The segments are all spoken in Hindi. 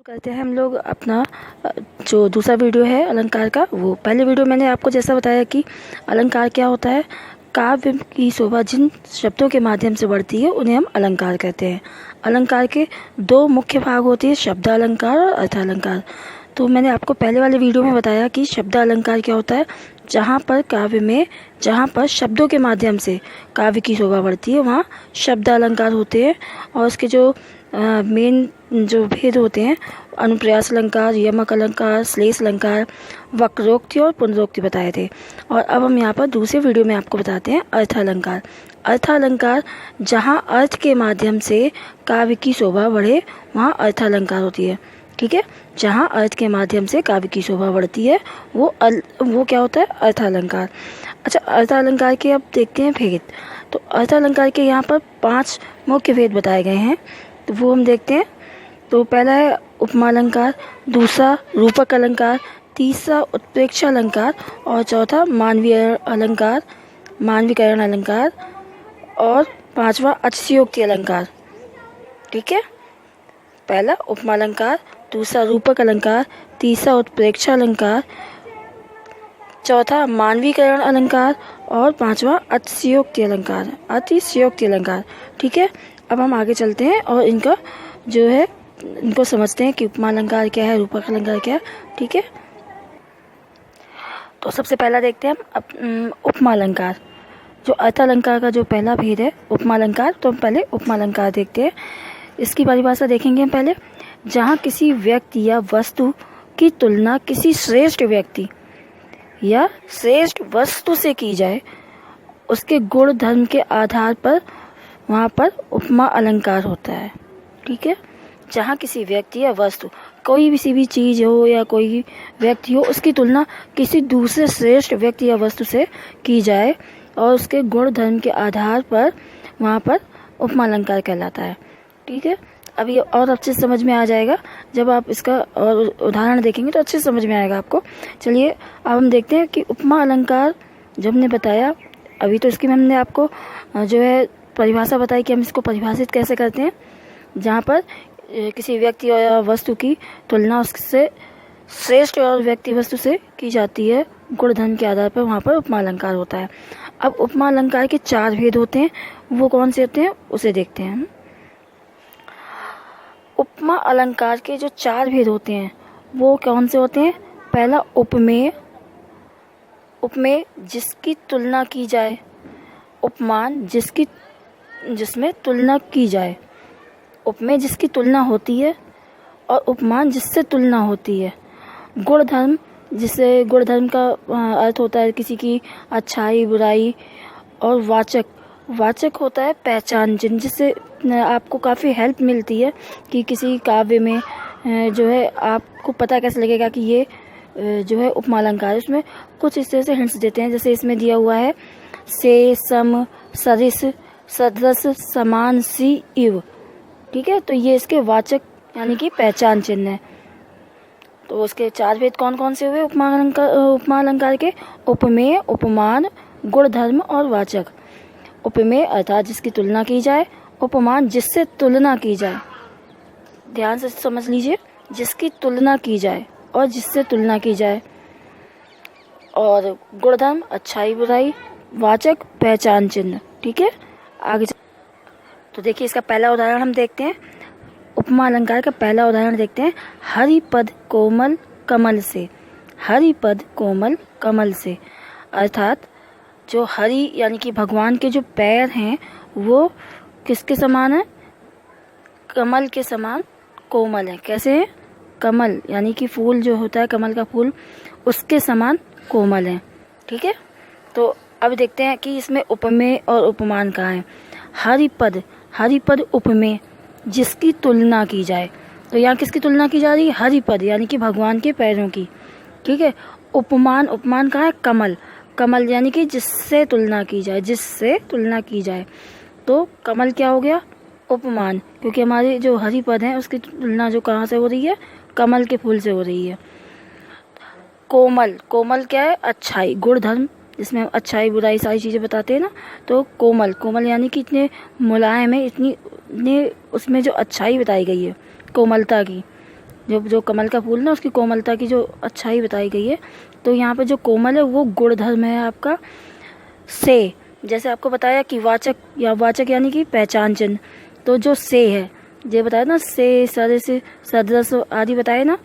करते हैं हम लोग अपना जो दूसरा वीडियो है अलंकार का। वो पहले वीडियो मैंने आपको जैसा बताया कि अलंकार क्या होता है। काव्य की शोभा जिन शब्दों के माध्यम से बढ़ती है उन्हें हम अलंकार कहते हैं। अलंकार के दो मुख्य भाग होते हैं, शब्द अलंकार और अर्थ अलंकार। तो मैंने आपको पहले वाले वीडियो में बताया कि शब्द अलंकार क्या होता है, जहाँ पर काव्य में जहाँ पर शब्दों के माध्यम से काव्य की शोभा बढ़ती है वहाँ शब्द अलंकार होते हैं। और उसके जो मेन जो भेद होते हैं, अनुप्रास अलंकार, यमक अलंकार, श्लेष अलंकार, वक्रोक्ति और पुनरोक्ति बताए थे। और अब हम यहाँ पर दूसरे वीडियो में आपको बताते हैं अर्थ अलंकार। अर्थ अलंकार जहाँ अर्थ के माध्यम से काव्य की शोभा बढ़े वहाँ अर्थ अलंकार होती है। ठीक है, जहाँ अर्थ के माध्यम से काव्य की शोभा बढ़ती है वो क्या होता है, अर्थ अलंकार। अच्छा, अर्थ अलंकार के अब देखते हैं भेद। तो अर्थ अलंकार के यहाँ पर 5 मुख्य भेद बताए गए हैं, तो वो हम देखते हैं। तो पहला है उपमा अलंकार, दूसरा रूपक अलंकार, तीसरा उत्प्रेक्षा अलंकार और चौथा मानवीय अलंकार, मानवीकरण अलंकार और पांचवा अतिशयोक्ति अलंकार। ठीक है, पहला उपमा अलंकार, दूसरा रूपक अलंकार, तीसरा उत्प्रेक्षा अलंकार, चौथा मानवीकरण अलंकार और पांचवा अतिशयोक्ति अलंकार, अतिशयोक्ति अलंकार। ठीक है, अब हम आगे चलते हैं और इनका जो है इनको समझते हैं कि उपमा अलंकार क्या है, रूपक अलंकार क्या है। ठीक है, तो सबसे पहला देखते हैं हम उपमा अलंकार। जो अर्थ अलंकार का जो पहला भेद है उपमा अलंकार, तो हम पहले उपमा अलंकार देखते हैं। इसकी परिभाषा देखेंगे हम पहले। जहाँ किसी व्यक्ति या वस्तु की तुलना किसी श्रेष्ठ व्यक्ति या श्रेष्ठ वस्तु से की जाए उसके गुण धर्म के आधार पर वहाँ पर उपमा अलंकार होता है। ठीक है, जहाँ किसी व्यक्ति या वस्तु, कोई भी चीज़ हो या कोई व्यक्ति हो, उसकी तुलना किसी दूसरे श्रेष्ठ व्यक्ति या वस्तु से की जाए और उसके गुण धर्म के आधार पर वहाँ पर उपमा अलंकार कहलाता है। ठीक है, अब ये और अच्छे से समझ में आ जाएगा जब आप इसका और उदाहरण देखेंगे तो अच्छे से समझ में आएगा आपको। चलिए अब हम देखते हैं कि उपमा अलंकार जब हमने बताया अभी, तो इसकी हमने आपको जो है परिभाषा बताई कि हम इसको परिभाषित कैसे करते हैं। जहाँ पर किसी व्यक्ति या वस्तु की तुलना उससे श्रेष्ठ और व्यक्ति वस्तु से की जाती है गुण धर्म के आधार पर, वहाँ पर उपमा अलंकार होता है। अब उपमा अलंकार के 4 भेद होते हैं, वो कौन से होते हैं उसे देखते हैं। उपमा अलंकार के जो 4 भेद होते हैं वो कौन से होते हैं। पहला उपमेय, उपमेय जिसकी तुलना की जाए, उपमान जिसमें तुलना की जाए, उपमेय जिसकी तुलना होती है और उपमान जिससे तुलना होती है। गुण धर्म, जिससे गुण धर्म का अर्थ होता है किसी की अच्छाई बुराई। और वाचक, वाचक होता है पहचान चिन्ह, जिससे आपको काफ़ी हेल्प मिलती है कि किसी काव्य में जो है आपको पता कैसे लगेगा कि ये जो है उपमा अलंकार। उसमें कुछ इस तरह से हिंट्स देते हैं, जैसे इसमें दिया हुआ है से, सम, सरिस, सदृश, समान, सी, इव। ठीक है, तो ये इसके वाचक यानी कि पहचान चिन्ह है। तो उसके 4 भेद कौन कौन से हुए उपमा अलंकार के। उपमेय, उपमान, गुण धर्म और वाचक। उपमेय अर्थात जिसकी तुलना की जाए, उपमान जिससे तुलना की जाए, ध्यान से समझ लीजिए, जिसकी तुलना की जाए और जिससे तुलना की जाए। और गुण धर्म अच्छाई बुराई, वाचक पहचान चिन्ह। ठीक है, आगे तो देखिए इसका पहला उदाहरण हम देखते हैं। उपमा अलंकार का पहला उदाहरण देखते हैं। हरिपद कोमल कमल से, हरिपद कोमल कमल से, अर्थात जो हरि यानी कि भगवान के जो पैर हैं वो किसके समान है, कमल के समान कोमल है। कैसे है, कमल यानी कि फूल जो होता है कमल का फूल उसके समान कोमल है। ठीक है, तो अब देखते हैं कि इसमें उपमेय और उपमान कहाँ है। हरिपद, हरिपद उपमेय जिसकी तुलना की जाए, तो यहाँ किसकी तुलना की जा रही है, हरिपद यानी कि भगवान के पैरों की। ठीक है, उपमान, उपमान कहाँ है, कमल, कमल यानी कि जिससे तुलना की जाए, जिससे तुलना की जाए। तो कमल क्या हो गया, उपमान, क्योंकि हमारे जो हरिपद हैं उसकी तुलना जो कहाँ से हो रही है, कमल के फूल से हो रही है। कोमल, कोमल क्या है, अच्छाई, गुण धर्म, जिसमें अच्छाई बुराई सारी चीज़ें बताते हैं ना। तो कोमल, कोमल यानी कि इतने मुलायम है, इतनी उसमें जो अच्छाई बताई गई है कोमलता की, जो कमल का फूल ना, उसकी कोमलता की जो अच्छाई बताई गई है। तो यहाँ पर जो कोमल है वो गुणधर्म है आपका से। जैसे आपको बताया कि वाचक यानी कि पहचान चिन्ह, तो जो से है, ये बताया ना, से सदृश सदृश आदि बताए ना,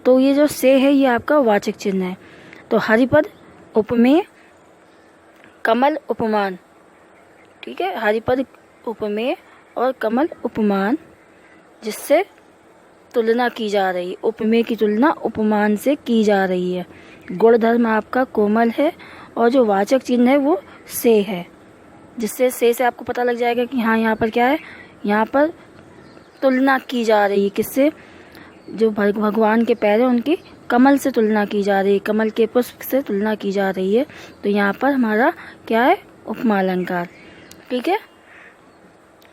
तो ये जो से है ये आपका वाचक चिन्ह है। तो हरिपद, उपमेय, कमल, उपमान, ठीक है, हरिपद, उपमेय और कमल उपमान, जिससे तुलना की जा रही है। उपमेय की तुलना उपमान से की जा रही है। गुणधर्म आपका कोमल है और जो वाचक चिन्ह है वो से है, जिससे से आपको पता लग जाएगा कि हाँ यहाँ पर क्या है, यहाँ पर तुलना की जा रही है। किससे? जो भगवान के पैर है उनकी कमल से तुलना की जा रही है, कमल के पुष्प से तुलना की जा रही है। तो यहाँ पर हमारा क्या है, उपमा अलंकार। ठीक है,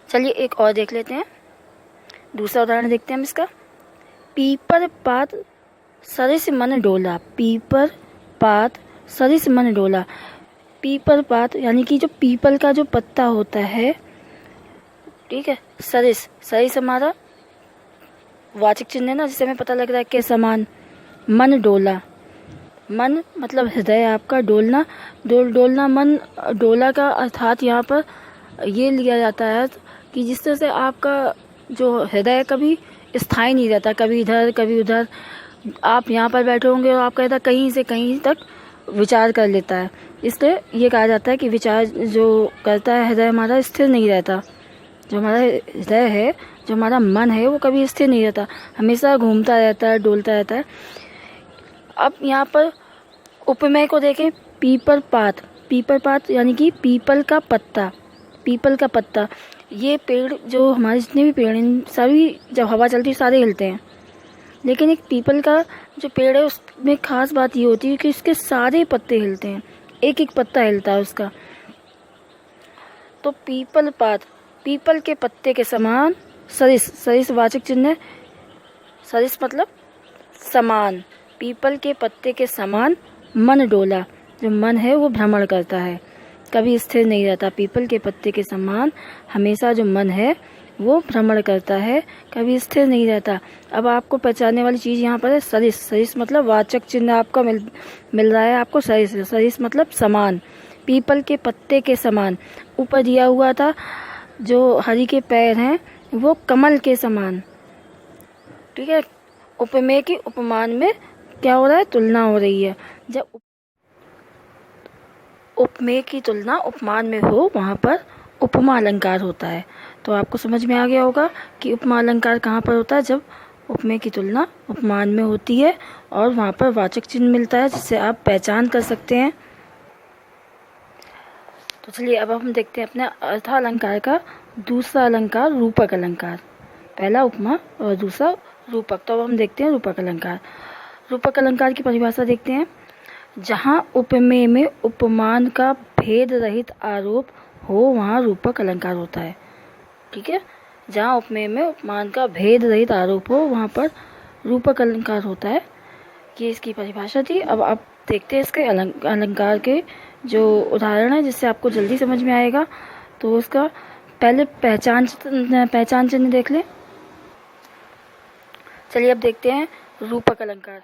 चलिए एक और देख लेते हैं, दूसरा उदाहरण देखते हैं हम इसका। पीपर पात सरिस मन डोला, पीपर पात सरिस मन डोला। पीपर पात यानी कि जो पीपल का जो पत्ता होता है, ठीक है, सरिस हमारा वाचक चिन्ह है ना, जिससे हमें पता लग रहा है कि समान। मन डोला, मन मतलब हृदय आपका, डोलना डोलना मन, डोला का अर्थात यहाँ पर ये लिया जाता है कि जिस तरह से आपका जो हृदय कभी स्थायी नहीं रहता, कभी इधर कभी उधर। आप यहाँ पर बैठे होंगे और आपका हृदय कहीं से कहीं तक विचार कर लेता है, इसलिए ये कहा जाता है कि विचार जो करता है हृदय हमारा स्थिर नहीं रहता। जो हमारा हृदय है, जो हमारा मन है, वो कभी स्थिर नहीं रहता, हमेशा घूमता रहता है, डोलता रहता है। अब यहाँ पर उपमेय को देखें, पीपर पात यानी कि पीपल का पत्ता। ये पेड़, जो हमारे जितने भी पेड़ हैं सभी, जब हवा चलती है सारे हिलते हैं, लेकिन एक पीपल का जो पेड़ है उसमें खास बात ये होती है कि इसके सारे पत्ते हिलते हैं, एक एक पत्ता हिलता है उसका। तो पीपल पात, पीपल के पत्ते के समान, सरिस वाचक चिन्ह है, सरिस मतलब समान, पीपल के पत्ते के समान मन डोला, जो मन है वो भ्रमण करता है, कभी स्थिर नहीं रहता। पीपल के पत्ते के समान हमेशा जो मन है वो भ्रमण करता है, कभी स्थिर नहीं रहता। अब आपको पहचानने वाली चीज़ यहाँ पर है सरिस मतलब वाचक चिन्ह आपका मिल रहा है आपको। सरिस मतलब समान, पीपल के पत्ते के समान। ऊपर दिया हुआ था जो हरि के पैर हैं वो कमल के समान। ठीक है, उपमेय की उपमान में क्या हो रहा है, तुलना हो रही है। जब उपमेय की तुलना उपमान में हो, वहाँ पर उपमा अलंकार होता है। तो आपको समझ में आ गया होगा कि उपमा अलंकार कहाँ पर होता है, जब उपमेय की तुलना उपमान में होती है और वहाँ पर वाचक चिन्ह मिलता है, जिससे आप पहचान कर सकते हैं। तो चलिए अब हम देखते हैं अपने अर्थालंकार का दूसरा अलंकार, रूपक अलंकार। पहला उपमा और दूसरा रूपक। तो अब हम देखते हैं रूपक अलंकार। रूपक अलंकार की परिभाषा देखते हैं। जहाँ उपमेय में उपमान का भेद रहित आरोप हो, वहाँ रूपक अलंकार होता है। ठीक है, जहाँ उपमेय में उपमान का भेद रहित आरोप हो, वहाँ पर रूपक अलंकार होता है। ये इसकी परिभाषा थी। अब आप देखते हैं इसके अलंकार के जो उदाहरण है, जिससे आपको जल्दी समझ में आएगा। तो उसका पहले पहचान चिन्ह देख लें। चलिए अब देखते हैं रूपक अलंकार,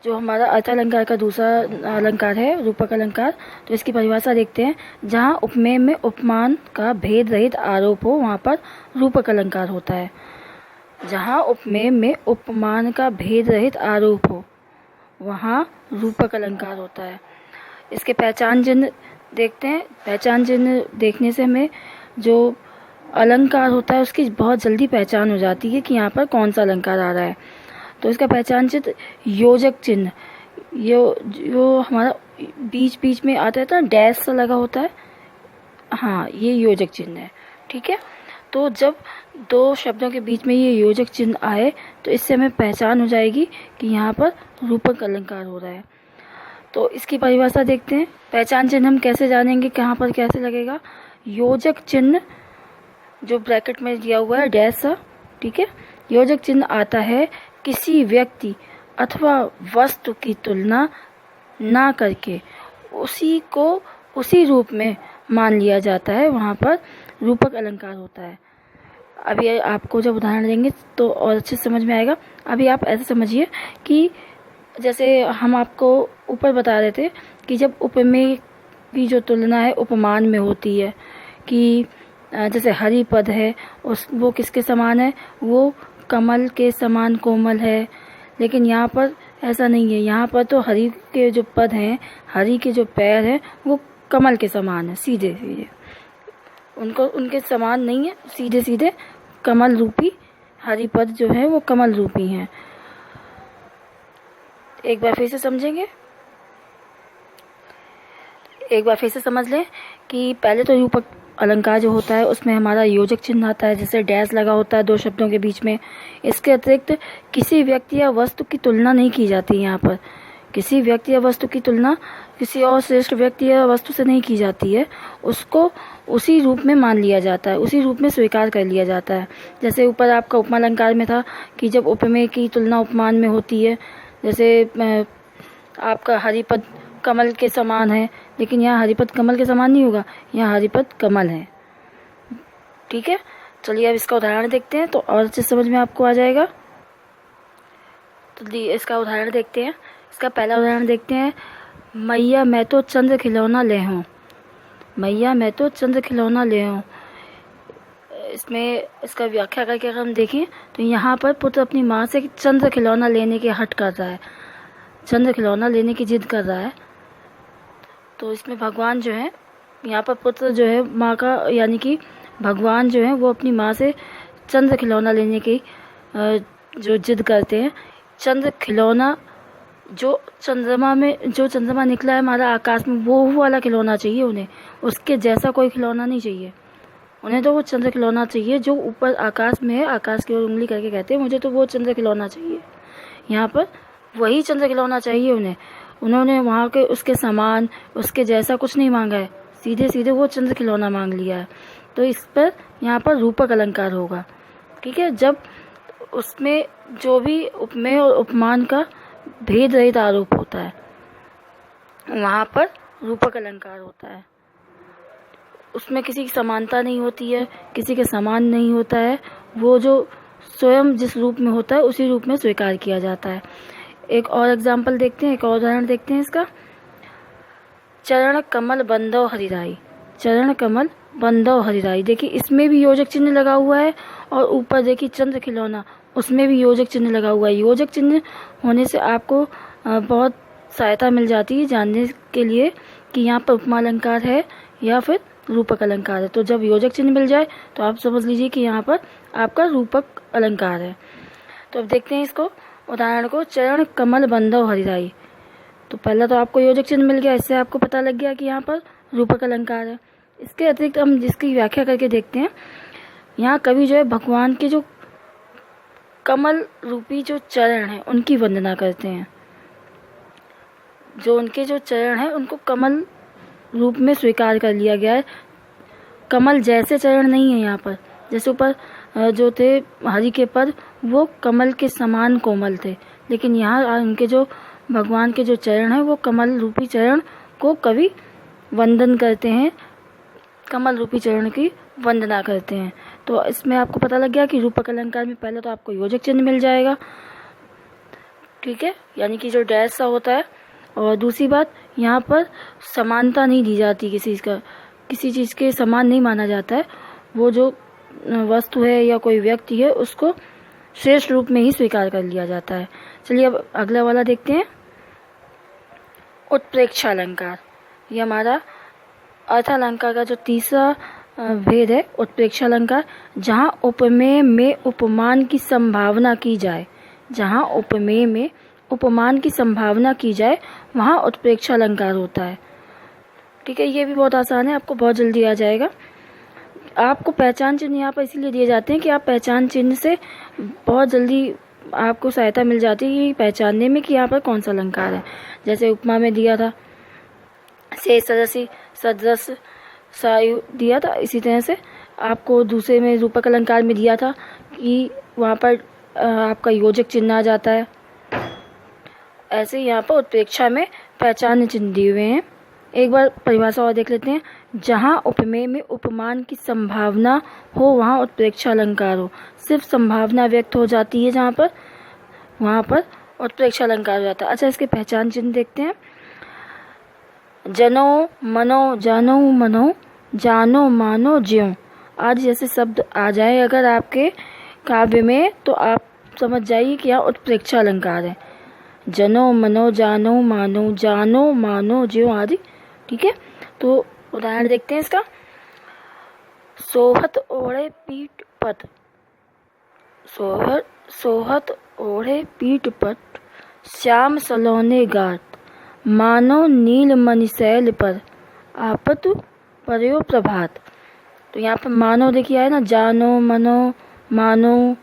जो हमारा अर्थ अलंकार का दूसरा अलंकार है, रूपक अलंकार। तो इसकी परिभाषा देखते हैं। जहाँ उपमेय में उपमान का भेद रहित आरोप हो, वहाँ पर रूपक अलंकार होता है। जहाँ उपमेय में उपमान का भेद रहित आरोप हो, वहाँ रूपक अलंकार होता है। इसके पहचान चिन्ह देखते हैं। पहचान चिन्ह देखने से हमें जो अलंकार होता है उसकी बहुत जल्दी पहचान हो जाती है कि यहाँ पर कौन सा अलंकार आ रहा है। तो इसका पहचान चिन्ह योजक चिन्ह, यो हमारा बीच में आता है तो डैश सा लगा होता है, हाँ ये योजक चिन्ह है। ठीक है, तो जब दो शब्दों के बीच में ये योजक चिन्ह आए तो इससे हमें पहचान हो जाएगी कि यहाँ पर रूपक अलंकार हो रहा है। तो इसकी परिभाषा देखते हैं। पहचान चिन्ह हम कैसे जानेंगे, कहाँ पर कैसे लगेगा। योजक चिन्ह जो ब्रैकेट में दिया हुआ है डैश सा, ठीक है, योजक चिन्ह आता है किसी व्यक्ति अथवा वस्तु की तुलना ना करके उसी को उसी रूप में मान लिया जाता है, वहाँ पर रूपक अलंकार होता है। अभी आपको जब उदाहरण देंगे तो और अच्छे से समझ में आएगा। अभी आप ऐसे समझिए कि जैसे हम आपको ऊपर बता रहे थे कि जब उपमेय की जो तुलना है उपमान में होती है, कि जैसे हरि पद है वो किसके समान है, वो कमल के समान कोमल है। लेकिन यहाँ पर ऐसा नहीं है, यहाँ पर तो हरि के जो पद हैं, हरि के जो पैर हैं वो कमल के समान है, सीधे सीधे, उनके समान नहीं है, सीधे सीधे कमल रूपी हरि पद जो है वो कमल रूपी हैं। एक बार फिर से समझेंगे, एक बार फिर से समझ लें कि पहले तो रूपक अलंकार जो होता है उसमें हमारा योजक चिन्ह आता है, जैसे डैश लगा होता है दो शब्दों के बीच में। इसके अतिरिक्त किसी व्यक्ति या वस्तु की तुलना नहीं की जाती। यहाँ पर किसी व्यक्ति या वस्तु की तुलना किसी और श्रेष्ठ व्यक्ति या वस्तु से नहीं की जाती है, उसको उसी रूप में मान लिया जाता है, उसी रूप में स्वीकार कर लिया जाता है। जैसे ऊपर आपका उपमा अलंकार में था कि जब उपमेय की तुलना उपमान में होती है, जैसे आपका हरिपद कमल के समान है, लेकिन यहाँ हरिपद कमल के समान नहीं होगा, यहाँ हरिपद कमल है। ठीक है, चलिए अब इसका उदाहरण देखते हैं तो और अच्छे समझ में आपको आ जाएगा। तो इसका उदाहरण देखते हैं। इसका पहला उदाहरण देखते हैं, मैया मैं तो चंद्र खिलौना ले हूँ। मैया मैं तो चंद्र खिलौना ले हूँ। इसमें इसका व्याख्या करके अगर हम देखें तो यहाँ पर पुत्र अपनी माँ से चंद्र खिलौना लेने की हट कर रहा है, चंद्र खिलौना लेने की जिद कर रहा है। तो इसमें भगवान जो है, यहाँ पर पुत्र जो है माँ का, यानी कि भगवान जो है वो अपनी माँ से चंद्र खिलौना लेने की जो जिद करते हैं। चंद्र खिलौना जो चंद्रमा निकला है हमारा आकाश में, वो वाला खिलौना चाहिए उन्हें, उसके जैसा कोई खिलौना नहीं चाहिए उन्हें। तो वो चंद्र खिलौना चाहिए जो ऊपर आकाश में है, आकाश की ओर उंगली करके कहते हैं मुझे तो वो चंद्र खिलौना चाहिए। यहाँ पर वही चंद्र खिलौना चाहिए उन्हें। उन्होंने वहाँ के उसके समान, उसके जैसा कुछ नहीं मांगा है, सीधे सीधे वो चंद्र खिलौना मांग लिया है। तो इस पर यहाँ पर रूपक अलंकार होगा। ठीक है, जब उसमें जो भी उपमेय और उपमान का भेद रहित आरोप होता है वहाँ पर रूपक अलंकार होता है। उसमें किसी की समानता नहीं होती है, किसी के समान नहीं होता है, वो जो स्वयं जिस रूप में होता है उसी रूप में स्वीकार किया जाता है। एक और एग्जाम्पल देखते हैं, एक और उदाहरण देखते हैं इसका। चरण कमल बंदव हरिराई। चरण कमल बंदव हरिराई, देखिए इसमें भी योजक चिन्ह लगा हुआ है, और ऊपर देखिए चंद्र खिलौना, उसमें भी योजक चिन्ह लगा हुआ है। योजक चिन्ह होने से आपको बहुत सहायता मिल जाती है जानने के लिए कि यहाँ पर उपमा अलंकार है या फिर रूपक अलंकार है। तो जब योजक चिन्ह मिल जाए तो आप समझ लीजिए कि यहाँ पर आपका रूपक अलंकार है। तो अब देखते हैं इसको, उदाहरण को। चरण कमल बंदव हरिराई, तो पहला तो आपको योजक चिन्ह मिल गया, इससे आपको पता लग गया कि यहाँ पर रूपक अलंकार है। इसके अतिरिक्त हम जिसकी व्याख्या करके देखते हैं, यहाँ कवि जो है भगवान के जो कमल रूपी जो चरण हैं उनकी वंदना करते हैं। जो उनके जो चरण हैं उनको कमल रूप में स्वीकार कर लिया गया है। कमल जैसे चरण नहीं है यहाँ पर, जैसे ऊपर जो थे हरि के पद वो कमल के समान कोमल थे, लेकिन यहाँ उनके जो भगवान के जो चरण हैं वो कमल रूपी चरण को कवि वंदन करते हैं, कमल रूपी चरण की वंदना करते हैं। तो इसमें आपको पता लग गया कि रूपक अलंकार में पहले तो आपको योजक चिन्ह मिल जाएगा, ठीक है, यानी कि जो डैश सा होता है। और दूसरी बात, यहाँ पर समानता नहीं दी जाती, किसी चीज़ के समान नहीं माना जाता है। वो जो वस्तु है या कोई व्यक्ति है उसको श्रेष्ठ रूप में ही स्वीकार कर लिया जाता है। चलिए अब अगला वाला देखते हैं, उत्प्रेक्षा अलंकार। ये हमारा अर्थ अलंकार का जो तीसरा भेद है, उत्प्रेक्षा अलंकार। जहाँ उपमेय में उपमान की संभावना की जाए, जहाँ उपमेय में उपमान की संभावना की जाए वहाँ उत्प्रेक्षा अलंकार होता है। ठीक है, ये भी बहुत आसान है, आपको बहुत जल्दी आ जाएगा। आपको पहचान चिन्ह यहाँ पर इसीलिए दिए जाते हैं कि आप पहचान चिन्ह से बहुत जल्दी आपको सहायता मिल जाती है कि पहचानने में कि यहाँ पर कौन सा अलंकार है। जैसे उपमा में दिया था से सदस्य सदृश सायु दिया था, इसी तरह से आपको दूसरे में रूपक अलंकार में दिया था कि वहाँ पर आपका योजक चिन्ह आ जाता है। ऐसे यहाँ पर उत्प्रेक्षा में पहचान चिन्ह दिए हुए हैं एक बार परिभाषा और देख लेते हैं। जहाँ उपमेय में उपमान की संभावना हो वहाँ उत्प्रेक्षा अलंकार हो। सिर्फ संभावना व्यक्त हो जाती है जहाँ पर, वहाँ पर उत्प्रेक्षा अलंकार हो जाता है। अच्छा, इसके पहचान चिन्ह देखते हैं। जनो मनो जानो मनो जानो मानो ज्यों आदि जैसे शब्द आ जाए अगर आपके काव्य में, तो आप समझ जाइए कि यहाँ उत्प्रेक्षा अलंकार है। जनो मनो जानो मानो जानो मानो ज्यों आदि। ठीक है, तो उदाहरण देखते हैं इसका। सोहत ओढ़े पीठ पट, सोहत ओढ़े पीठ पट, श्याम सलोने गात, मानो नील मणिशैल पर, आपत पर्यो प्रभात। तो यहाँ पर मानो देखिए आए ना, जानो मनो मानो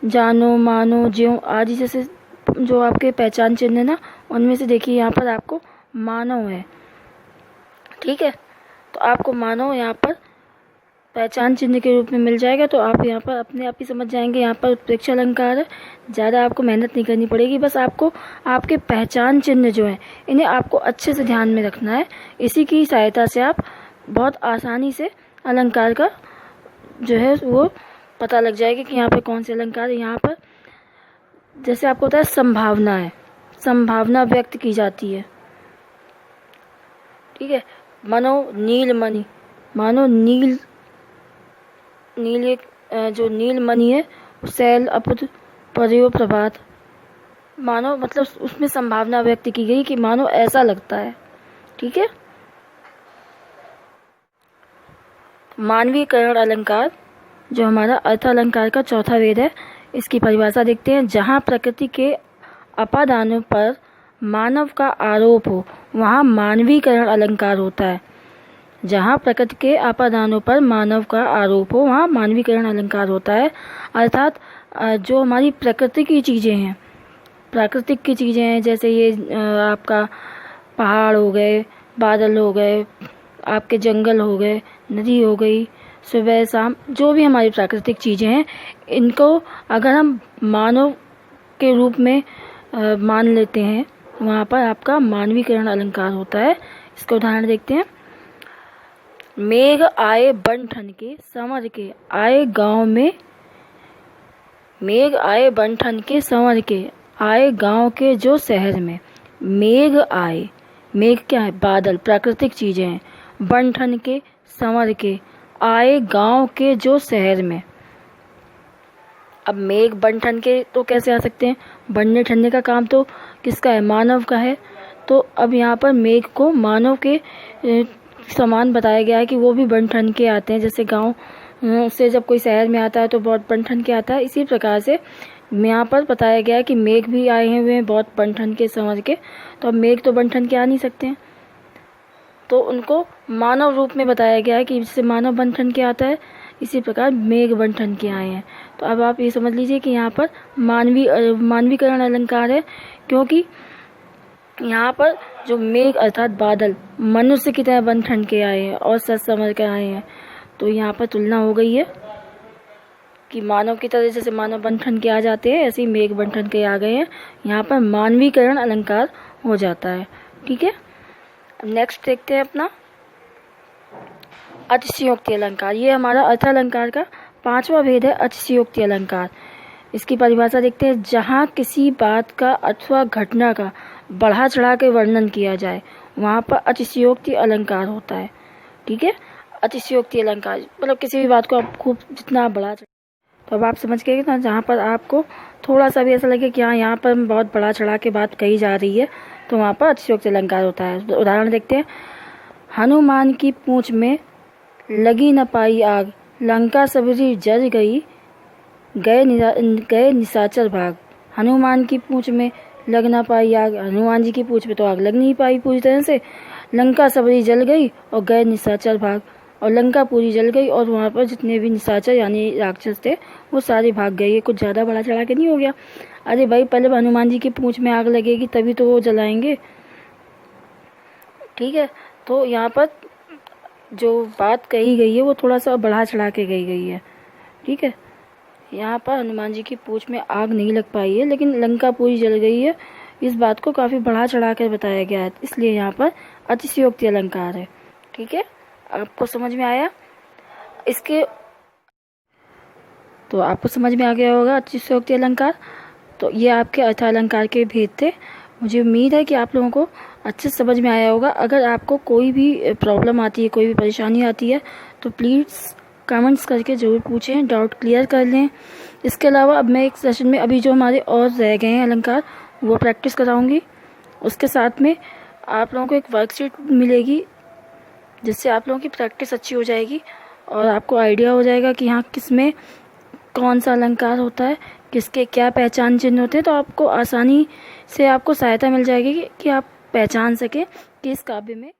जानो मानो ज्यों आदि जैसे जो आपके पहचान चिन्ह है ना, उनमें से देखिए यहाँ पर आपको मानो है। ठीक है, तो आपको मानो यहाँ पर पहचान चिन्ह के रूप में मिल जाएगा, तो आप यहाँ पर अपने आप ही समझ जाएंगे यहाँ पर उत्प्रेक्षा अलंकार है। ज़्यादा आपको मेहनत नहीं करनी पड़ेगी, बस आपको आपके पहचान चिन्ह जो हैं इन्हें आपको अच्छे से ध्यान में रखना है। इसी की सहायता से आप बहुत आसानी से अलंकार का जो है वो पता लग जाएगा कि यहाँ पर कौन से अलंकार है। यहाँ पर जैसे आपको पता है संभावना है, संभावना व्यक्त की जाती है। ठीक है, मानो नील मणि, मानो नील एक जो नील मणि है, शैल अपुत पर्यो प्रभात, मानो मतलब उसमें संभावना व्यक्त की गई कि मानो ऐसा लगता है। ठीक है, मानवीकरण अलंकार जो हमारा अर्थ अलंकार का चौथा वेद है, इसकी परिभाषा देखते हैं। जहाँ प्रकृति के अपादानों पर मानव का आरोप हो वहाँ मानवीकरण अलंकार होता है। जहाँ प्रकृति के अपादानों पर मानव का आरोप हो वहाँ मानवीकरण अलंकार होता है। अर्थात जो हमारी प्रकृति की चीज़ें हैं, प्राकृतिक की चीज़ें हैं, जैसे ये आपका पहाड़ हो गए, बादल हो गए, आपके जंगल हो गए, नदी हो गई, सुबह शाम जो भी हमारी प्राकृतिक चीज़ें हैं, इनको अगर हम मानव के रूप में मान लेते हैं, वहाँ पर आपका मानवीकरण अलंकार होता है। इसका उदाहरण देखते हैं। मेघ आए बन ठन के संवर के आए गाँव में, मेघ आए बन ठन के संवर के आए गाँव के जो शहर में। मेघ आए, मेघ क्या है? बादल, प्राकृतिक चीज़ें हैं। बन ठन के संवर के आए गाँव के जो शहर में। अब मेघ बन ठन के तो कैसे आ सकते हैं? बनने ठनने का काम तो किसका है? मानव का है। तो अब यहाँ पर मेघ को मानव के समान बताया गया है कि वो भी बन ठन के आते हैं। जैसे गांव से जब कोई शहर में आता है तो बहुत बन ठन के आता है, इसी प्रकार से यहाँ पर बताया गया है कि मेघ भी आए हुए हैं बहुत बन ठन के समझ के। तो अब मेघ तो बन ठन के आ नहीं सकते हैं, तो उनको मानव रूप में बताया गया है कि जिससे मानव बन ठन के आता है, इसी प्रकार मेघ बन ठन के आए हैं। तो अब आप ये समझ लीजिए कि यहाँ पर मानवीकरण अलंकार है, क्योंकि यहाँ पर जो मेघ अर्थात बादल मनुष्य की तरह बन ठन के आए हैं और सच समझ के आए हैं। तो यहाँ पर तुलना हो गई है कि मानव की तरह जैसे मानव बन ठन के आ जाते हैं, ऐसे ही मेघ बन ठन के आ गए हैं। यहाँ पर मानवीकरण अलंकार हो जाता है। ठीक है, नेक्स्ट देखते हैं अपना अतिशयोक्ति अलंकार। ये हमारा अर्थ अलंकार का 5वां भेद है, अतिशयोक्ति अलंकार। इसकी परिभाषा देखते हैं। जहाँ किसी बात का अथवा घटना का बढ़ा चढ़ा के वर्णन किया जाए वहाँ पर अतिशयोक्ति अलंकार होता है। ठीक है, अतिशयोक्ति अलंकार मतलब किसी भी बात को आप खूब जितना आप बढ़ा, तो अब आप समझ गए ना, जहाँ पर आपको थोड़ा सा भी ऐसा लगे कि हाँ यहाँ पर बहुत बढ़ा चढ़ा के बात कही जा रही है, तो वहाँ पर अतिशयोक्ति अलंकार होता है। तो उदाहरण देखते हैं। हनुमान की पूंछ में लगी न पाई आग, लंका सबरी जल गई, गए निशाचर भाग। हनुमान की पूंछ में लग ना पाई आग, हनुमान जी की पूंछ में तो आग लग नहीं पाई पूरी तरह से। लंका सबरी जल गई और गए निशाचर भाग, और लंका पूरी जल गई और वहाँ पर जितने भी निशाचर यानी राक्षस थे वो सारे भाग गए। ये कुछ ज़्यादा बड़ा चढ़ा के नहीं हो गया? अरे भाई, पहले हनुमान जी की पूंछ में आग लगेगी तभी तो वो जलाएंगे। ठीक है, तो यहाँ पर जो बात कही गई है वो थोड़ा सा बढ़ा चढ़ा के कही गई है। ठीक है, यहाँ पर हनुमान जी की पूंछ में आग नहीं लग पाई है, लेकिन लंका पूरी जल गई है। इस बात को काफ़ी बढ़ा चढ़ा कर बताया गया है, इसलिए यहाँ पर अतिशयोक्ति अलंकार है। ठीक है, आपको समझ में आया? इसके तो आपको समझ में आ गया होगा अतिशयोक्ति अलंकार। तो ये आपके अर्थालंकार के भेद थे। मुझे उम्मीद है कि आप लोगों को अच्छे से समझ में आया होगा। अगर आपको कोई भी प्रॉब्लम आती है, कोई भी परेशानी आती है, तो प्लीज़ कमेंट्स करके ज़रूर पूछें, डाउट क्लियर कर लें। इसके अलावा अब मैं एक सेशन में अभी जो हमारे और रह गए हैं अलंकार, वो प्रैक्टिस कराऊंगी। उसके साथ में आप लोगों को एक वर्कशीट मिलेगी, जिससे आप लोगों की प्रैक्टिस अच्छी हो जाएगी और आपको आइडिया हो जाएगा कि हाँ किस में कौन सा अलंकार होता है, किसके क्या पहचान चिन्ह होते हैं। तो आपको आसानी से आपको सहायता मिल जाएगी कि आप पहचान सकें कि इस काव्य में